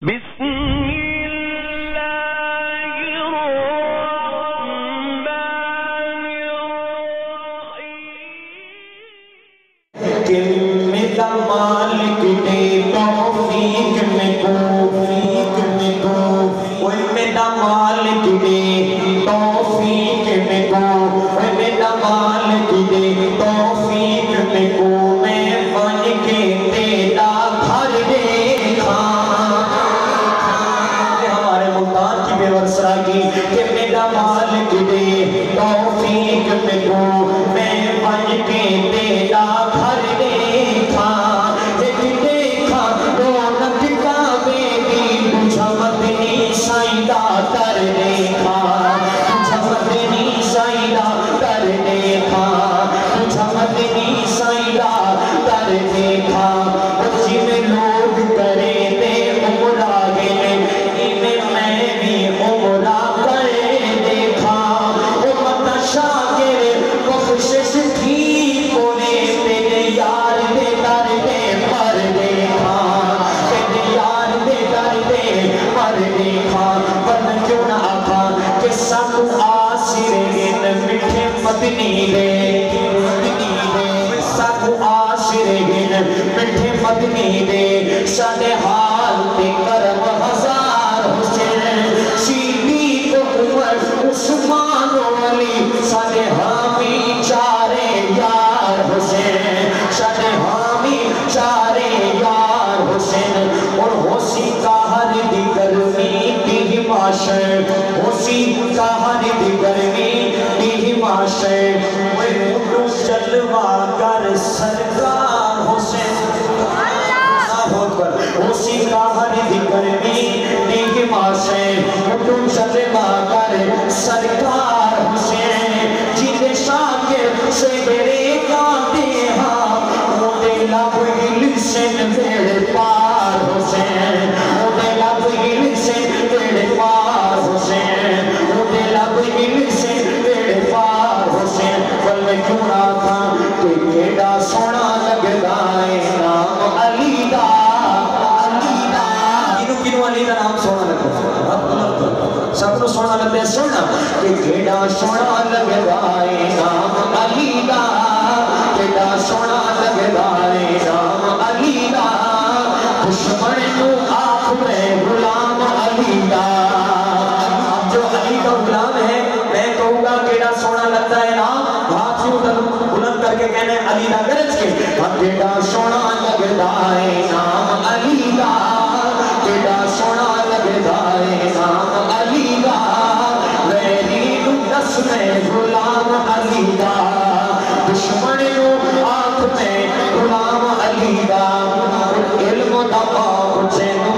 بسم اللہ الرحمن الرحیم کہ میرا مالک نے توفیق میں کو میرا مالک نے توفیق میں کو میرا مالک نے توفیق میں کو میں بن کے تیرا گھر دیکھا ہمارے ملتان کی بے ورسرہ کی کہ میرا مالک نے توفیق میں کو میں بن کے تیرا گھر دیکھا دیکھا رونق کا بیٹی تجھا مدنی سائدہ کر دیکھا تجھا مدنی سائدہ کر دیکھا تجھا مدنی سائدہ کر دیکھا بچی میں لوگ کرے دے عمرہ گئے میں بھی عمرہ کرے دیکھا امت شاکر بخشش تھی کونے تیرے یار دے در دے پر دیکھا تیرے یار دے در دے پر دیکھا ورنہ کیوں نہ آقا کہ سب آسر گن مٹھے مدنی دے سب آسر گن مٹھے مدنی دے شد حال تے کرم ہزار حسین صدیق عمر عثمان و علی شد حامی چارے یار حسین شد حامی چارے یار حسین اور حسی کا ہر دیگر میٹی معاشر حسی کا ہر دیگر میٹی معاشر وہ اٹھو جلوہ کر سرکار حسین حسی کا ہر دیگر میٹی معاشر اٹھو جلوہ کر سرکار حسین جیتے شاکر سے میرے کاتے ہاں موٹے لب ہل سے میرے پار حسین موٹے لب ہل سے میرے پار حسین موٹے لب ہل سے میرے پار حسین بل میں کیوں نہ تھا کہ کیڑا سونا لگ دائے نام علی دا کنو علی دا نام سونا لگ دائے سب کو سونا لگ دائے سونا کہ کیڑا سونا لگ دائے نام علی دا کیڑا سونا لگ دائے نام علی دا دشمن نو آنکھ میں غلام علی دا جو علی کا غلام ہے میں کہوں گا کیڑا سونا لگتا ہے نام ہاتھ سے بلند کر کے کہنے علی دا گرج کے کیڑا سونا لگتا ہے نام علی دا کیڑا سونا لگتا ہے نام علی دا ویری نو دس میں غلام علی دا دشمن نو آنکھ میں غلام علی دا علم دا پاک چینو